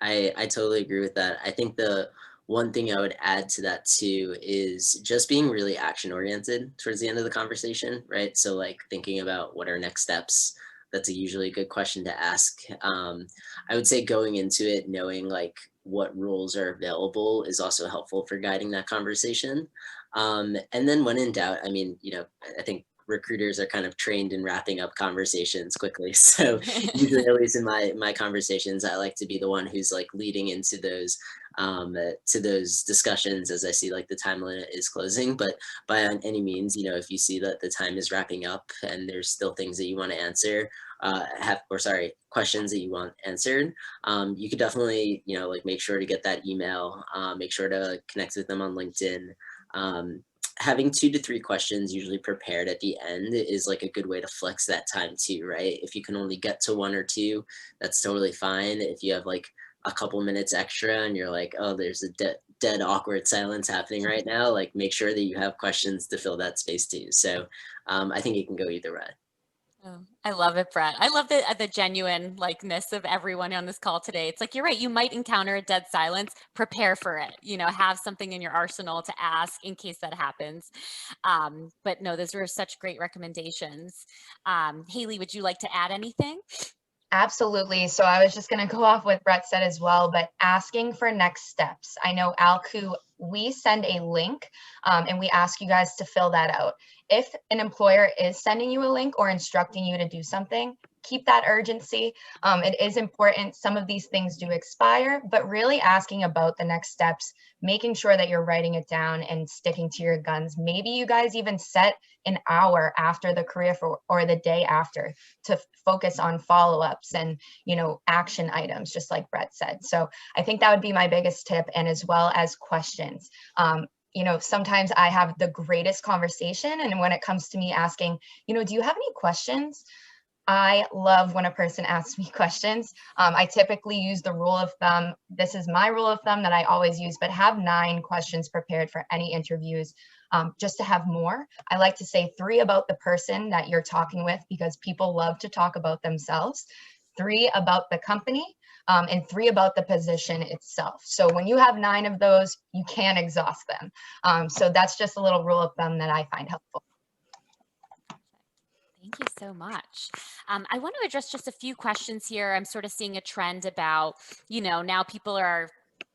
Speaker 4: I totally agree with that. I think the one thing I would add to that too is just being really action oriented towards the end of the conversation, right? So like thinking about what are next steps. That's usually a good question to ask. I would say going into it knowing like what roles are available is also helpful for guiding that conversation. And then when in doubt, I mean, you know, I think recruiters are kind of trained in wrapping up conversations quickly. So usually, at least in my conversations, I like to be the one who's like leading into those discussions as I see like the time limit is closing. But by any means, you know, if you see that the time is wrapping up and there's still things that you want to answer, questions that you want answered, you could definitely, you know, like make sure to get that email, make sure to connect with them on LinkedIn. Having 2 to 3 questions usually prepared at the end is like a good way to flex that time too, right? If you can only get to 1 or 2, that's totally fine. If you have like a couple minutes extra and you're like, oh, there's a dead awkward silence happening right now, like make sure that you have questions to fill that space too. So I think it can go either way.
Speaker 1: Oh, I love it, Brett. I love the genuine likeness of everyone on this call today. It's like, you're right. You might encounter a dead silence. Prepare for it. You know, have something in your arsenal to ask in case that happens. But no, those were such great recommendations. Haley, would you like to add anything?
Speaker 3: Absolutely. So I was just going to go off what Brett said as well, but asking for next steps. I know ALCU, we send a link and we ask you guys to fill that out. If an employer is sending you a link or instructing you to do something, keep that urgency. It is important. Some of these things do expire, but really asking about the next steps, making sure that you're writing it down and sticking to your guns. Maybe you guys even set an hour after the career fair or the day after to focus on follow-ups and, you know, action items, just like Brett said. So I think that would be my biggest tip, and as well as questions. You know, sometimes I have the greatest conversation, and when it comes to me asking, you know, do you have any questions? I love when a person asks me questions. I typically use the rule of thumb. This is my rule of thumb that I always use, but have 9 questions prepared for any interviews, just to have more. I like to say 3 about the person that you're talking with, because people love to talk about themselves, 3 about the company, and 3 about the position itself. So when you have 9 of those, you can exhaust them. So that's just a little rule of thumb that I find helpful.
Speaker 1: Thank you so much. I want to address just a few questions here. I'm sort of seeing a trend about, you know, now people are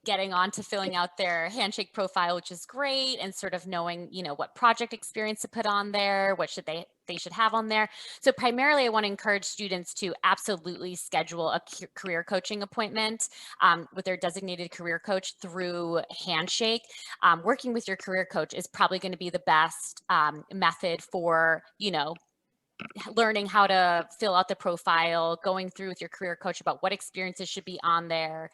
Speaker 1: getting on to filling out their handshake profile, which is great, and sort of knowing, you know, what project experience to put on there, what should they should have on there. So primarily, I want to encourage students to absolutely schedule a career coaching appointment with their designated career coach through Handshake. Working with your career coach is probably going to be the best method for, you know, learning how to fill out the profile, going through with your career coach about what experiences should be on there,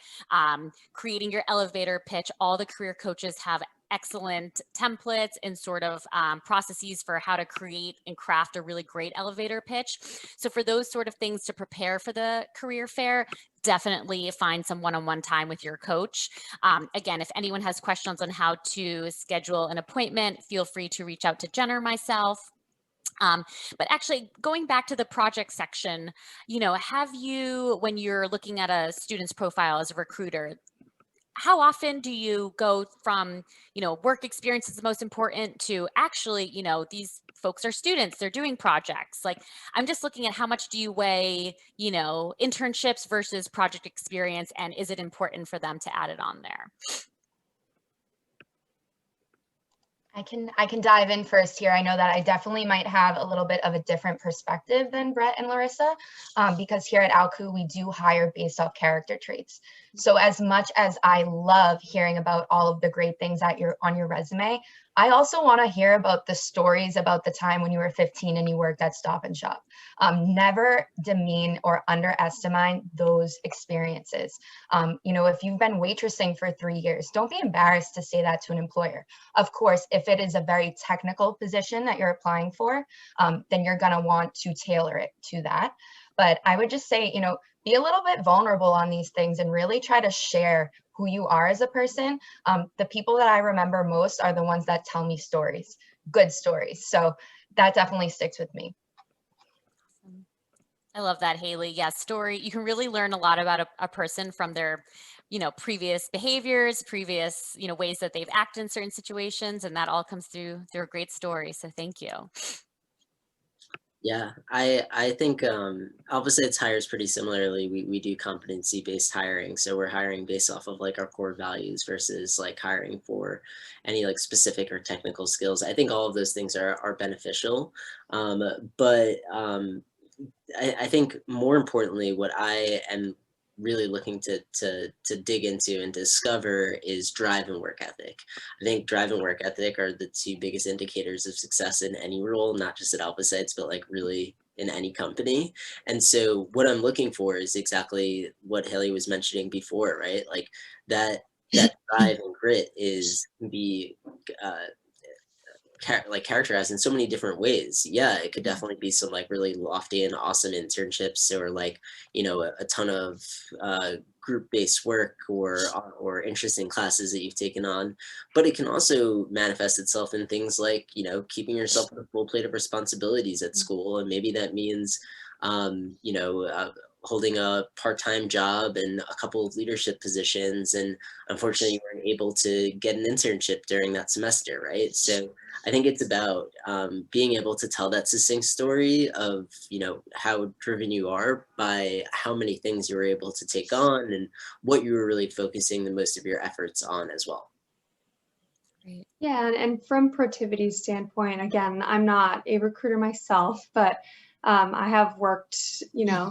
Speaker 1: creating your elevator pitch. All the career coaches have excellent templates and sort of processes for how to create and craft a really great elevator pitch. So for those sort of things to prepare for the career fair, definitely find some one-on-one time with your coach. Again, if anyone has questions on how to schedule an appointment, feel free to reach out to Jen or myself. But actually, going back to the project section, you know, have you, when you're looking at a student's profile as a recruiter, how often do you go from, you know, work experience is the most important to actually, you know, these folks are students, they're doing projects? Like, I'm just looking at how much do you weigh, you know, internships versus project experience, and is it important for them to add it on there?
Speaker 3: I can dive in first here. I know that I definitely might have a little bit of a different perspective than Brett and Larissa, because here at Alcu, we do hire based off character traits. So as much as I love hearing about all of the great things that you're on your resume, I also want to hear about the stories about the time when you were 15 and you worked at Stop and Shop. Never demean or underestimate those experiences. You know, if you've been waitressing for 3 years, don't be embarrassed to say that to an employer. Of course, if it is a very technical position that you're applying for, then you're going to want to tailor it to that. But I would just say, you know, be a little bit vulnerable on these things and really try to share who you are as a person. The people that I remember most are the ones that tell me stories, good stories. So that definitely sticks with me.
Speaker 1: I love that, Haley. Yes, story. You can really learn a lot about a person from their, you know, previous behaviors, previous, you know, ways that they've acted in certain situations, and that all comes through a great story. So thank you.
Speaker 4: Yeah, I think Opposites hires pretty similarly. We do competency-based hiring, so we're hiring based off of like our core values versus like hiring for any like specific or technical skills. I think all of those things are beneficial, but I think more importantly, what I am really looking to dig into and discover is drive and work ethic. I think drive and work ethic are the 2 biggest indicators of success in any role, not just at Alphasites, but like really in any company. And so what I'm looking for is exactly what Haley was mentioning before, right? Like that drive and grit is be characterized in so many different ways. Yeah, it could definitely be some like really lofty and awesome internships, or like, you know, a ton of group-based work or interesting classes that you've taken on. But it can also manifest itself in things like, you know, keeping yourself with a full plate of responsibilities at school, and maybe that means you know, holding a part-time job and a couple of leadership positions, and unfortunately you weren't able to get an internship during that semester, right? So I think it's about being able to tell that succinct story of, you know, how driven you are by how many things you were able to take on and what you were really focusing the most of your efforts on as well.
Speaker 1: Great.
Speaker 5: Yeah, and from Protivity's standpoint, again, I'm not a recruiter myself, but I have worked,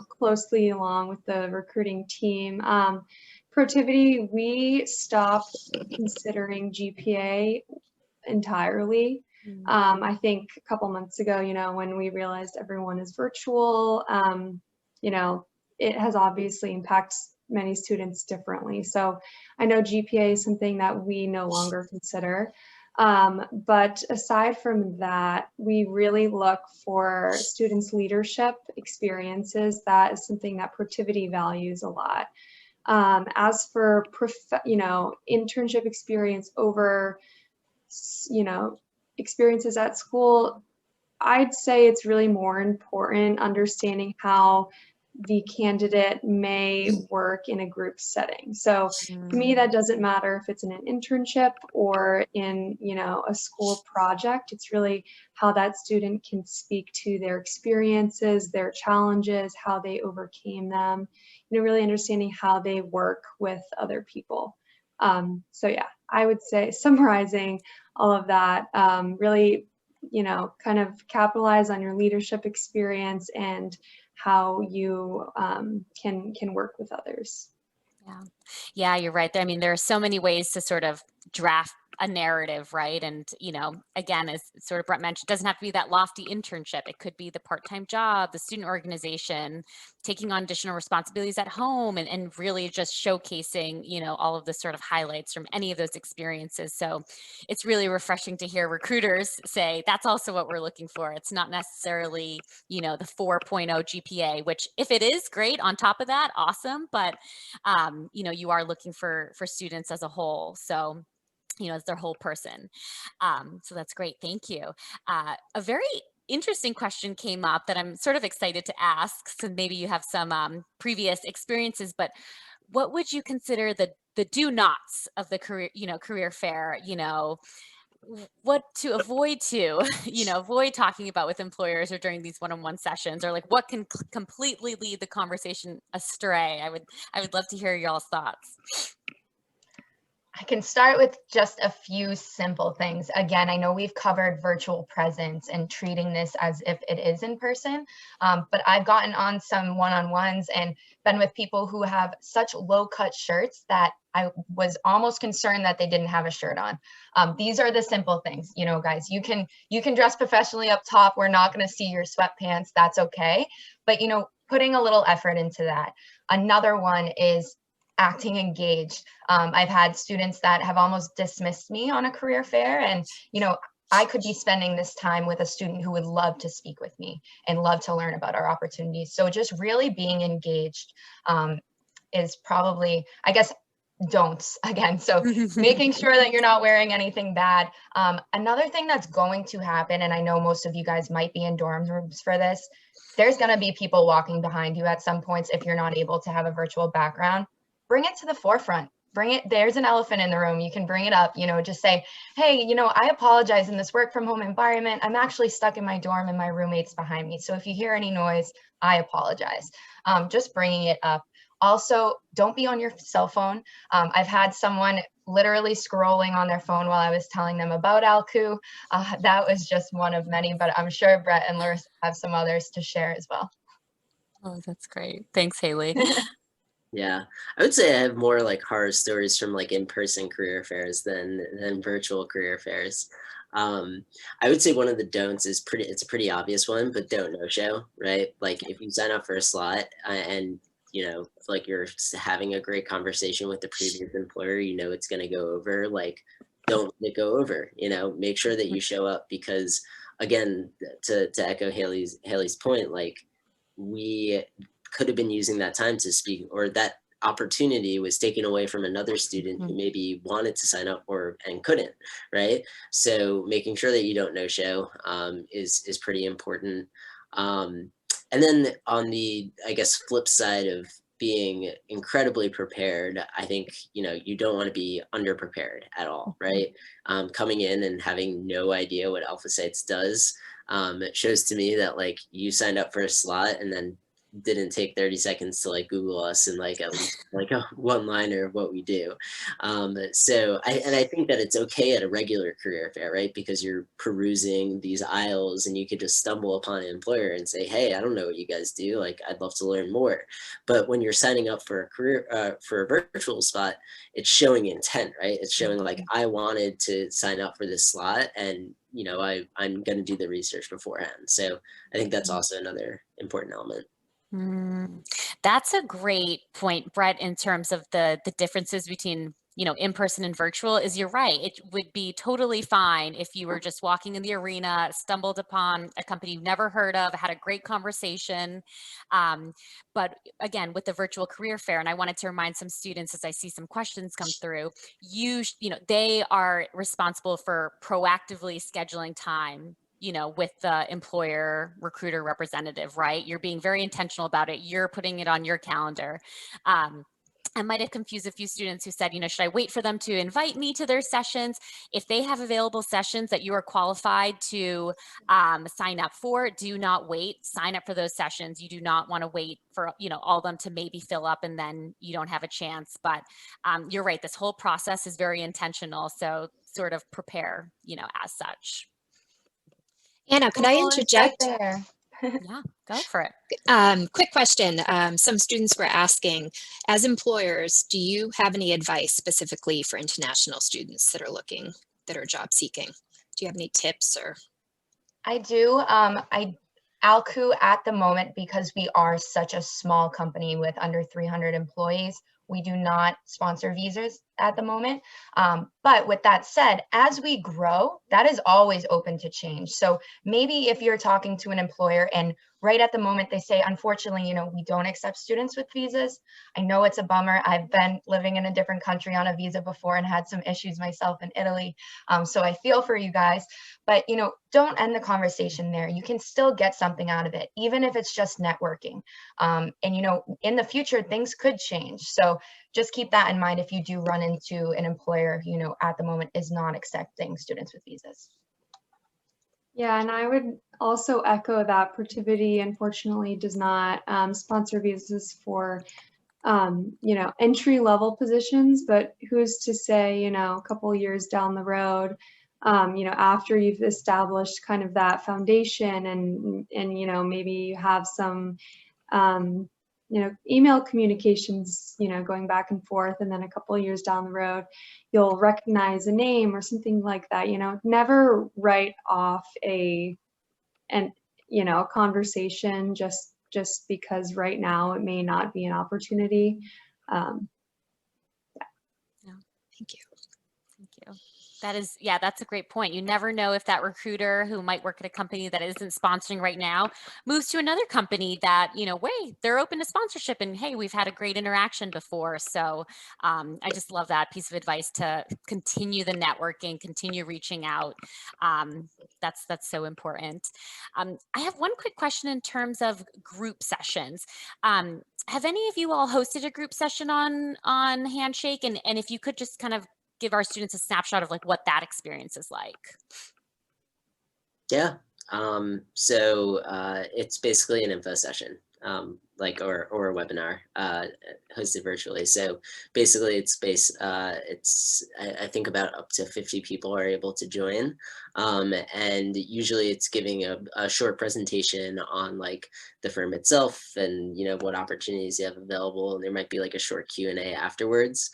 Speaker 5: closely along with the recruiting team. Protiviti, we stopped considering GPA entirely. I think a couple months ago, when we realized everyone is virtual, it has obviously impacted many students differently. So I know GPA is something that we no longer consider. But aside from that, we really look for students' leadership experiences. That is something that Protiviti values a lot. As for internship experience over experiences at school, I'd say it's really more important understanding how the candidate may work in a group setting. So to me, that doesn't matter if it's in an internship or in, a school project. It's really how that student can speak to their experiences, their challenges, how they overcame them, really understanding how they work with other people. So yeah, I would say summarizing all of that, really, kind of capitalize on your leadership experience and how you can work with others.
Speaker 1: Yeah, you're right. I mean, there are so many ways to sort of draft a narrative, right? And, again, as sort of Brett mentioned, it doesn't have to be that lofty internship. It could be the part-time job, the student organization, taking on additional responsibilities at home, and really just showcasing, all of the sort of highlights from any of those experiences. So it's really refreshing to hear recruiters say that's also what we're looking for. It's not necessarily, the 4.0 GPA, which if it is great on top of that, awesome. But, you are looking for students as a whole. So, as their whole person. So that's great. Thank you. A very interesting question came up that I'm sort of excited to ask. So maybe you have some previous experiences, but what would you consider the do-nots of the career fair? What to avoid avoid talking about with employers or during these one-on-one sessions, or like what can completely lead the conversation astray? I would love to hear y'all's thoughts.
Speaker 3: I can start with just a few simple things. Again, I know we've covered virtual presence and treating this as if it is in person, but I've gotten on some one-on-ones and been with people who have such low-cut shirts that I was almost concerned that they didn't have a shirt on. These are the simple things, guys. You can dress professionally up top. We're not going to see your sweatpants. That's okay. But putting a little effort into that. Another one is acting engaged. I've had students that have almost dismissed me on a career fair, and I could be spending this time with a student who would love to speak with me and love to learn about our opportunities. So just really being engaged is probably, I guess, don'ts again. So making sure that you're not wearing anything bad. Another thing that's going to happen, and I know most of you guys might be in dorm rooms for this, there's going to be people walking behind you at some points if you're not able to have a virtual background. Bring it to the forefront. Bring it. There's an elephant in the room. You can bring it up, just say, hey, I apologize in this work from home environment. I'm actually stuck in my dorm and my roommate's behind me. So if you hear any noise, I apologize. Just bringing it up. Also, don't be on your cell phone. I've had someone literally scrolling on their phone while I was telling them about Alku. That was just one of many, but I'm sure Brett and Larissa have some others to share as well.
Speaker 1: Oh, that's great. Thanks, Haley.
Speaker 4: Yeah, I would say I have more like horror stories from like in-person career fairs than virtual career fairs. I would say one of the don'ts is it's a pretty obvious one, but don't no-show, right? Like if you sign up for a slot and like you're having a great conversation with the previous employer, it's going to go over, like don't let it go over, make sure that you show up, because again, to echo Haley's point, like we could have been using that time to speak, or that opportunity was taken away from another student who maybe wanted to sign up and couldn't, right? So making sure that you don't no-show is pretty important. And then on the, I guess, flip side of being incredibly prepared, I think, you don't want to be underprepared at all, right? Coming in and having no idea what Alpha Sites does, it shows to me that like you signed up for a slot and then didn't take 30 seconds to like Google us and like at least like a one liner of what we do. So I think that it's okay at a regular career fair, right? Because you're perusing these aisles and you could just stumble upon an employer and say, hey, I don't know what you guys do. Like, I'd love to learn more. But when you're signing up for a career, for a virtual spot, it's showing intent, right? It's showing like, I wanted to sign up for this slot, and you know, I'm going to do the research beforehand. So I think that's also another important element.
Speaker 1: That's a great point, Brett, in terms of the differences between, you know, in-person and virtual. Is you're right. It would be totally fine if you were just walking in the arena, stumbled upon a company you've never heard of, had a great conversation. But again, with the virtual career fair, and I wanted to remind some students as I see some questions come through, you know, they are responsible for proactively scheduling time, you know, with the employer recruiter representative, right? You're being very intentional about it. You're putting it on your calendar. I might have confused a few students who said, you know, should I wait for them to invite me to their sessions? If they have available sessions that you are qualified to sign up for, do not wait. Sign up for those sessions. You do not want to wait for, you know, all of them to maybe fill up and then you don't have a chance. But you're right. This whole process is very intentional. So sort of prepare, you know, as such.
Speaker 2: Anna, could I
Speaker 3: Cool, it's right
Speaker 2: interject?
Speaker 3: there.
Speaker 1: Yeah, go for it.
Speaker 2: Quick question. Some students were asking, as employers, do you have any advice specifically for international students that are looking, that are job seeking? Do you have any tips or?
Speaker 3: I do. Alku at the moment, because we are such a small company with under 300 employees, we do not sponsor visas at the moment. But with that said, as we grow, that is always open to change. So maybe if you're talking to an employer and right at the moment they say, unfortunately, you know, we don't accept students with visas. I know it's a bummer. I've been living in a different country on a visa before and had some issues myself in Italy. So I feel for you guys, but you know, don't end the conversation there. You can still get something out of it, even if it's just networking. And you know, in the future, things could change. So just keep that in mind if you do run into an employer, you know, at the moment is not accepting students with visas.
Speaker 5: Yeah, and I would also echo that Protiviti unfortunately does not sponsor visas for, you know, entry-level positions, but who's to say, you know, a couple of years down the road, you know, after you've established kind of that foundation and you know, maybe you have some, you know, email communications, you know, going back and forth, and then a couple of years down the road, you'll recognize a name or something like that. You know, never write off you know, a conversation just because right now it may not be an opportunity.
Speaker 1: Yeah.
Speaker 2: Thank you.
Speaker 1: Thank you. That is, yeah, that's a great point. You never know if that recruiter who might work at a company that isn't sponsoring right now moves to another company that, you know, wait, they're open to sponsorship and hey, we've had a great interaction before. So I just love that piece of advice to continue the networking, continue reaching out. That's so important. I have one quick question in terms of group sessions. Have any of you all hosted a group session on Handshake? And if you could just kind of give our students a snapshot of like what that experience is like.
Speaker 4: Yeah. So it's basically an info session, like or a webinar hosted virtually. So basically, I think about up to 50 people are able to join, and usually it's giving a short presentation on like the firm itself and you know what opportunities you have available, and there might be like a short Q&A afterwards.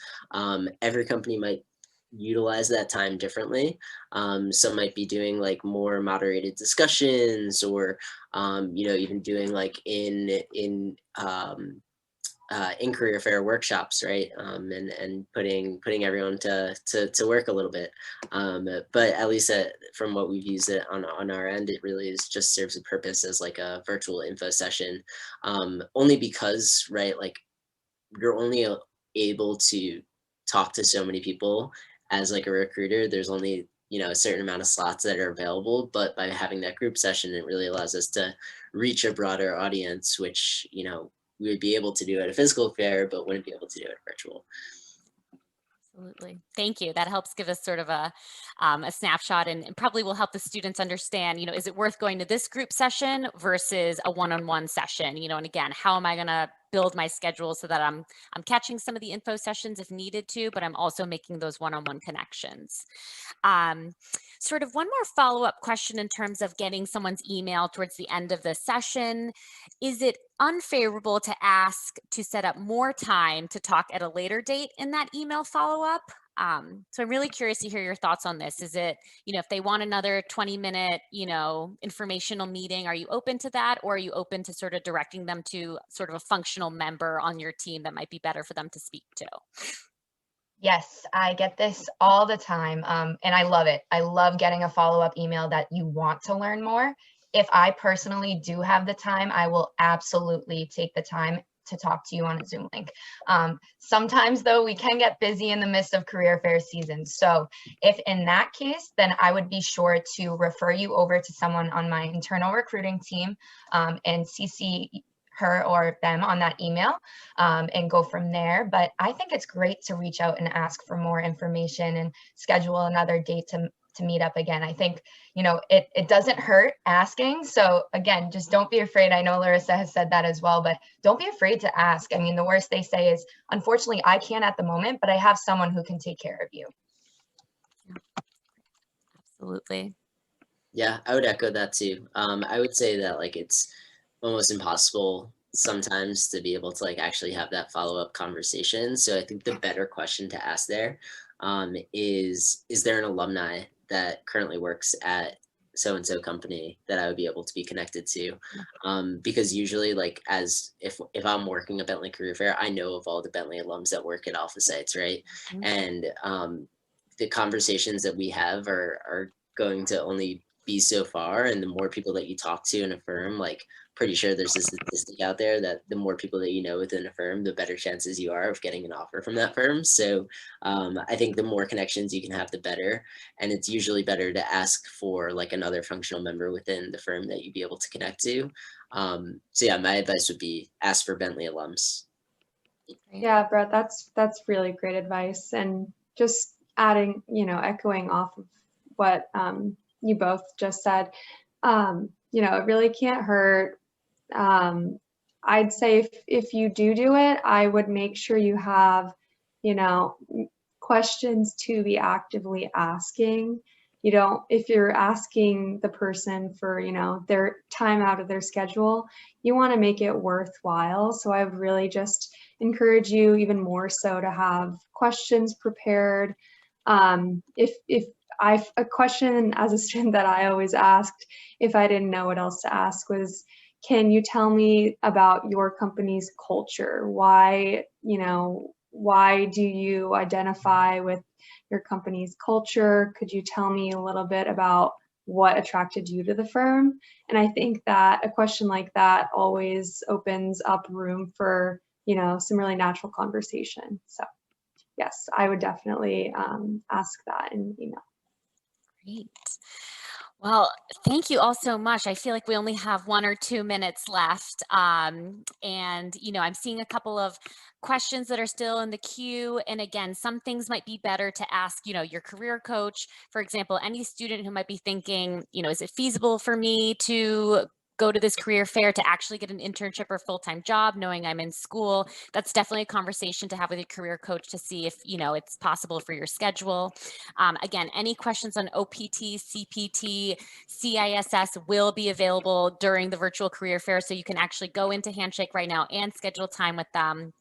Speaker 4: Every company might utilize that time differently. Some might be doing like more moderated discussions or, you know, even doing like in career fair workshops, right? And putting everyone to work a little bit. But at least from what we've used it on our end, it really is just serves a purpose as like a virtual info session, only because, right, like you're only able to talk to so many people as like a recruiter. There's only, you know, a certain amount of slots that are available, but by having that group session, it really allows us to reach a broader audience, which, you know, we would be able to do at a physical fair, but wouldn't be able to do it virtual.
Speaker 1: Absolutely. Thank you. That helps give us sort of a snapshot, and probably will help the students understand, is it worth going to this group session versus a one-on-one session, and again, how am I going to build my schedule so that I'm catching some of the info sessions if needed to, but I'm also making those one-on-one connections. Sort of one more follow-up question in terms of getting someone's email towards the end of the session. Is it unfavorable to ask to set up more time to talk at a later date in that email follow-up? So I'm really curious to hear your thoughts on this. Is it, if they want another 20-minute, informational meeting, are you open to that? Or are you open to sort of directing them to sort of a functional member on your team that might be better for them to speak to?
Speaker 3: Yes, I get this all the time, and I love it. I love getting a follow-up email that you want to learn more. If I personally do have the time, I will absolutely take the time to talk to you on a Zoom link. Sometimes, though, we can get busy in the midst of career fair season. So if in that case, then I would be sure to refer you over to someone on my internal recruiting team and CC her or them on that email and go from there. But I think it's great to reach out and ask for more information and schedule another date to meet up again. I think, it doesn't hurt asking. So again, just don't be afraid. I know Larissa has said that as well, but don't be afraid to ask. I mean, the worst they say is, unfortunately, I can't at the moment, but I have someone who can take care of you.
Speaker 1: Absolutely.
Speaker 4: Yeah, I would echo that too. I would say that like it's almost impossible sometimes to be able to like actually have that follow-up conversation. So I think the better question to ask there is there an alumni that currently works at so-and-so company that I would be able to be connected to? Because usually like as if I'm working a Bentley Career Fair, I know of all the Bentley alums that work at Alpha Sites, right?
Speaker 1: Mhm.
Speaker 4: And the conversations that we have are going to only be so far, and the more people that you talk to in a firm, like pretty sure there's a statistic out there that the more people that you know within a firm, the better chances you are of getting an offer from that firm. So I think the more connections you can have, the better. And it's usually better to ask for like another functional member within the firm that you'd be able to connect to. So yeah, my advice would be ask for Bentley alums.
Speaker 1: Great.
Speaker 5: Yeah, Brett, that's really great advice. And just adding, echoing off of what you both just said, it really can't hurt. I'd say if you do it, I would make sure you have, questions to be actively asking. If you're asking the person for, their time out of their schedule, you want to make it worthwhile. So I would really just encourage you even more so to have questions prepared. A question as a student that I always asked if I didn't know what else to ask was, can you tell me about your company's culture? Why do you identify with your company's culture? Could you tell me a little bit about what attracted you to the firm? And I think that a question like that always opens up room for, some really natural conversation. So yes, I would definitely ask that in email.
Speaker 1: Great. Well, thank you all so much. I feel like we only have 1 or 2 minutes left. And, I'm seeing a couple of questions that are still in the queue. And again, some things might be better to ask, your career coach. For example, any student who might be thinking, is it feasible for me to go to this career fair to actually get an internship or full-time job knowing I'm in school? That's definitely a conversation to have with your career coach to see if, it's possible for your schedule. Again, any questions on OPT, CPT, CISS will be available during the virtual career fair. So you can actually go into Handshake right now and schedule time with them.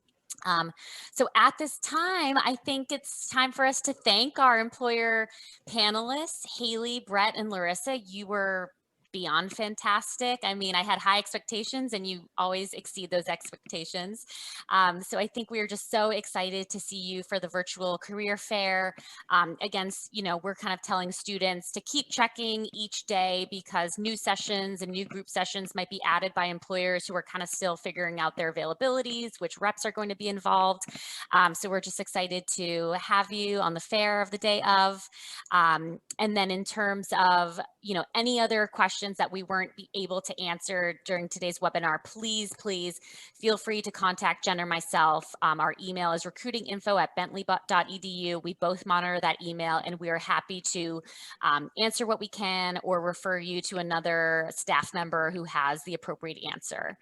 Speaker 1: So at this time, I think it's time for us to thank our employer panelists, Haley, Brett, and Larissa. You were beyond fantastic. I mean, I had high expectations and you always exceed those expectations. So I think we are just so excited to see you for the virtual career fair. Again, we're kind of telling students to keep checking each day because new sessions and new group sessions might be added by employers who are kind of still figuring out their availabilities, which reps are going to be involved. So we're just excited to have you on the fair of the day of. And then in terms of, any other questions that we weren't able to answer during today's webinar, please feel free to contact Jen or myself. Our email is recruitinginfo@bentley.edu. We both monitor that email, and we are happy to answer what we can or refer you to another staff member who has the appropriate answer.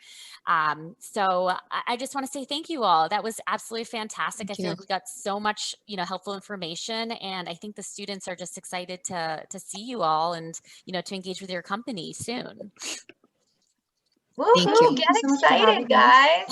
Speaker 1: So I just want to say thank you all. That was absolutely fantastic. I feel like we got so much, helpful information, and I think the students are just excited to see you all and, to engage with your company soon.
Speaker 3: Woohoo, get excited, guys.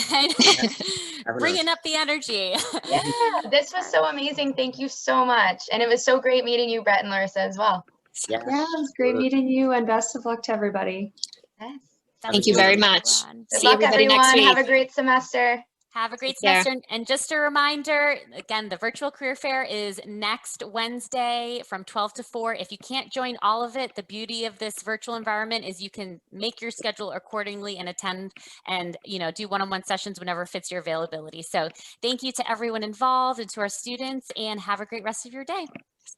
Speaker 1: Bringing up the energy.
Speaker 3: Yeah, this was so amazing. Thank you so much. And it was so great meeting you, Brett and Larissa, as well.
Speaker 5: Yeah, it was great meeting you, and best of luck to everybody.
Speaker 3: Yes.
Speaker 2: Thank you very much.
Speaker 3: Good luck, everyone. Have a great semester.
Speaker 1: Have a great semester. And just a reminder, again, the virtual career fair is next Wednesday from 12 to 4. If you can't join all of it, the beauty of this virtual environment is you can make your schedule accordingly and attend and, do one-on-one sessions whenever fits your availability. So thank you to everyone involved and to our students, and have a great rest of your day.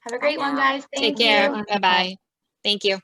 Speaker 3: Have a great one, guys.
Speaker 2: Take care. Bye-bye. Thank you.